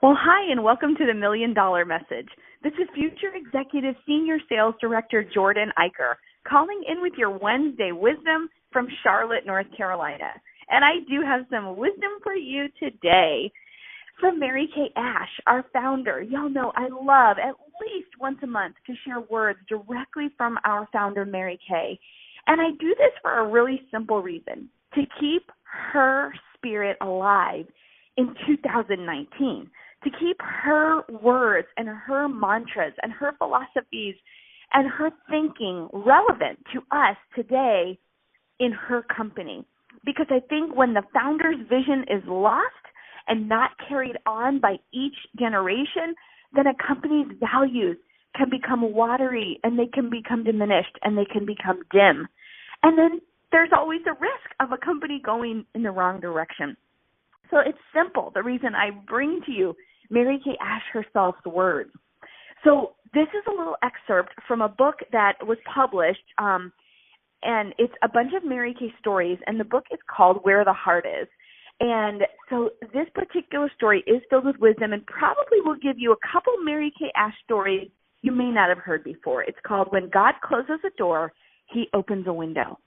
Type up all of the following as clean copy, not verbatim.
Well, hi, and welcome to the $1 Million Message. This is future executive senior sales director Jordan Eicher calling in with your Wednesday wisdom from Charlotte, North Carolina. And I do have some wisdom for you today from Mary Kay Ash, our founder. Y'all know I love at least once a month to share words directly from our founder, Mary Kay. And I do this for a really simple reason, to keep her spirit alive in 2019. To keep her words and her mantras and her philosophies and her thinking relevant to us today in her company. Because I think when the founder's vision is lost and not carried on by each generation, then a company's values can become watery and they can become diminished and they can become dim. And then there's always a risk of a company going in the wrong direction. So it's simple, the reason I bring to you Mary Kay Ash herself's words. So this is a little excerpt from a book that was published, and it's a bunch of Mary Kay stories, and the book is called Where the Heart Is. And so this particular story is filled with wisdom and probably will give you a couple Mary Kay Ash stories you may not have heard before. It's called When God Closes a Door, He Opens a Window.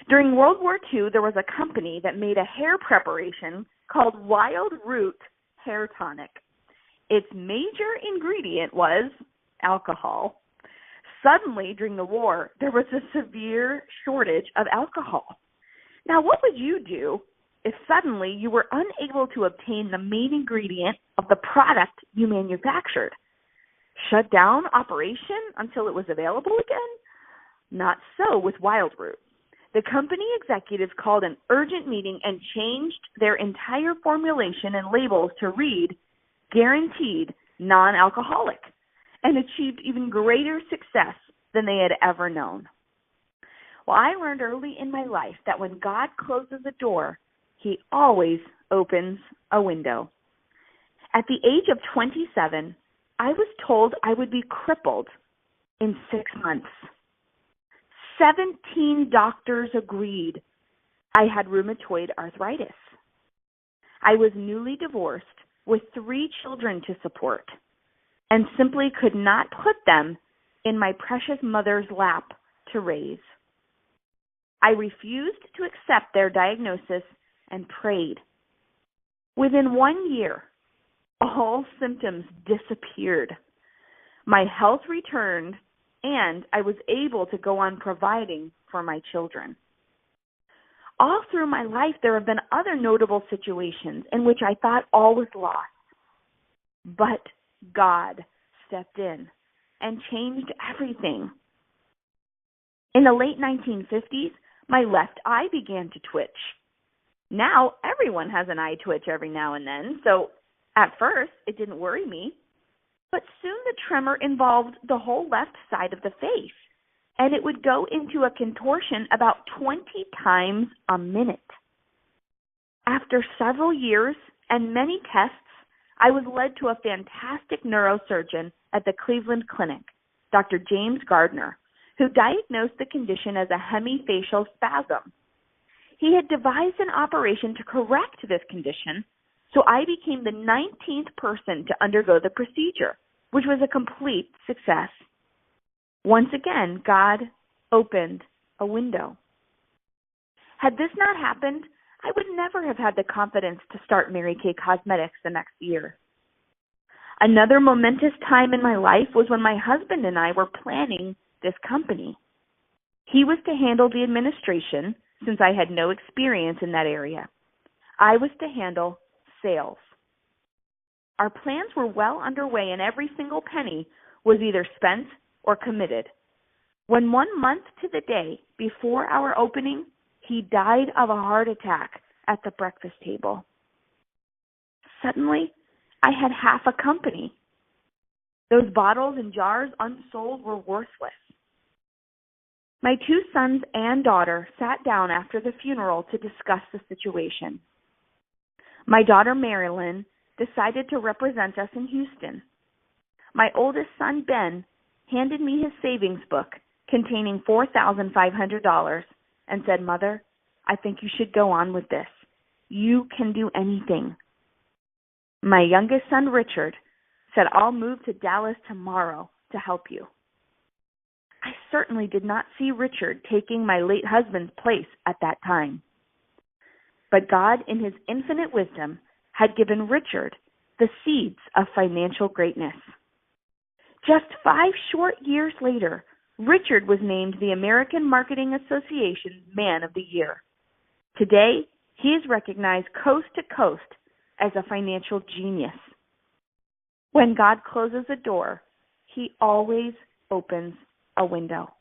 During World War II, there was a company that made a hair preparation called Wild Root Hair Tonic. Its major ingredient was alcohol. Suddenly, during the war, there was a severe shortage of alcohol. Now, what would you do if suddenly you were unable to obtain the main ingredient of the product you manufactured? Shut down operation until it was available again? Not so with Wild Root. The company executives called an urgent meeting and changed their entire formulation and labels to read guaranteed non-alcoholic and achieved even greater success than they had ever known. Well, I learned early in my life that when God closes a door, He always opens a window. At the age of 27, I was told I would be crippled in 6 months. 17 doctors agreed I had rheumatoid arthritis. I was newly divorced with 3 children to support and simply could not put them in my precious mother's lap to raise. I refused to accept their diagnosis and prayed. Within 1 year, all symptoms disappeared. My health returned, and I was able to go on providing for my children. All through my life, there have been other notable situations in which I thought all was lost. But God stepped in and changed everything. In the late 1950s, my left eye began to twitch. Now, everyone has an eye twitch every now and then, so at first, it didn't worry me. But soon the tremor involved the whole left side of the face, and it would go into a contortion about 20 times a minute. After several years and many tests, I was led to a fantastic neurosurgeon at the Cleveland Clinic, Dr. James Gardner, who diagnosed the condition as a hemifacial spasm. He had devised an operation to correct this condition, so I became the 19th person to undergo the procedure, which was a complete success. Once again, God opened a window. Had this not happened, I would never have had the confidence to start Mary Kay Cosmetics the next year. Another momentous time in my life was when my husband and I were planning this company. He was to handle the administration, since I had no experience in that area. I was to handle sales. Our plans were well underway, and every single penny was either spent or committed. When 1 month to the day before our opening, he died of a heart attack at the breakfast table. Suddenly, I had half a company. Those bottles and jars unsold were worthless. My 2 sons and daughter sat down after the funeral to discuss the situation. My daughter, Marilyn, decided to represent us in Houston. My oldest son, Ben, handed me his savings book containing $4,500 and said, "Mother, I think you should go on with this. You can do anything." my youngest son, Richard, said, "I'll move to Dallas tomorrow to help you." I certainly did not see Richard taking my late husband's place at that time. But God, in his infinite wisdom, had given Richard the seeds of financial greatness. Just 5 short years later, Richard was named the American Marketing Association's Man of the Year. Today, he is recognized coast to coast as a financial genius. When God closes a door, he always opens a window.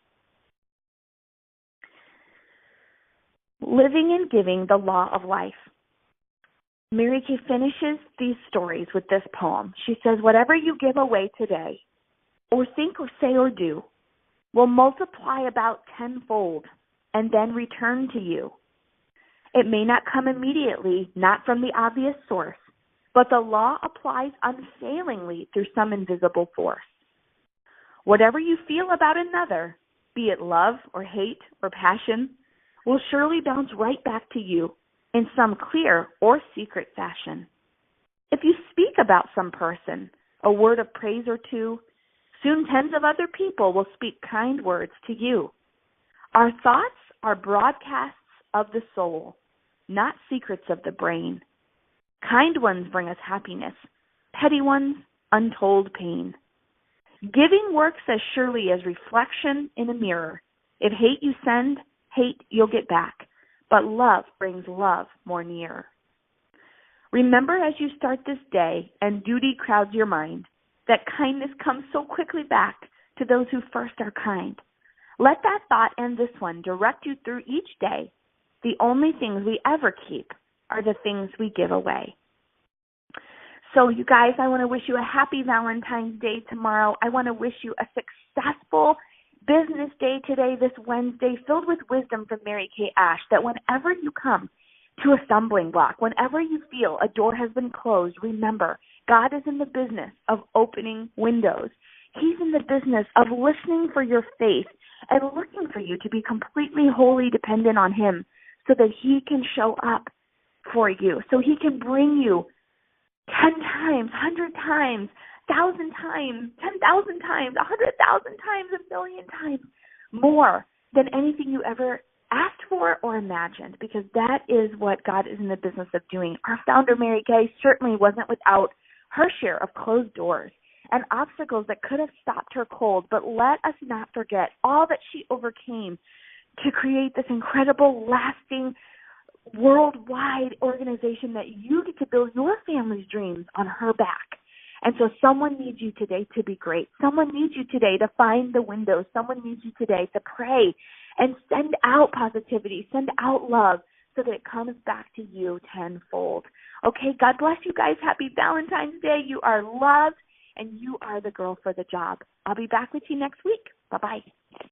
Living and giving the law of life. Mary Kay finishes these stories with this poem. She says, "Whatever you give away today, or think or say or do, will multiply about tenfold and then return to you. It may not come immediately, not from the obvious source, but the law applies unfailingly through some invisible force. Whatever you feel about another, be it love or hate or passion, will surely bounce right back to you in some clear or secret fashion. If you speak about some person, a word of praise or two, soon tens of other people will speak kind words to you. Our thoughts are broadcasts of the soul, not secrets of the brain. Kind ones bring us happiness, petty ones, untold pain. Giving works as surely as reflection in a mirror. If hate you send, hate you'll get back, but love brings love more near. Remember as you start this day and duty crowds your mind, that kindness comes so quickly back to those who first are kind. Let that thought and this one direct you through each day. The only things we ever keep are the things we give away." So you guys, I want to wish you a happy Valentine's Day tomorrow. I want to wish you a successful business day today, this Wednesday, filled with wisdom from Mary Kay Ash, that whenever you come to a stumbling block, whenever you feel a door has been closed, remember, God is in the business of opening windows. He's in the business of listening for your faith and looking for you to be completely wholly dependent on him so that he can show up for you, so he can bring you 10 times, 100 times, 1,000 times, 10,000 times, 100,000 times, 1,000,000 times more than anything you ever asked for or imagined, because that is what God is in the business of doing. Our founder, Mary Kay, certainly wasn't without her share of closed doors and obstacles that could have stopped her cold, but let us not forget all that she overcame to create this incredible, lasting, worldwide organization that you get to build your family's dreams on her back. And so someone needs you today to be great. Someone needs you today to find the windows. Someone needs you today to pray and send out positivity, send out love so that it comes back to you tenfold. Okay, God bless you guys. Happy Valentine's Day. You are loved and you are the girl for the job. I'll be back with you next week. Bye-bye.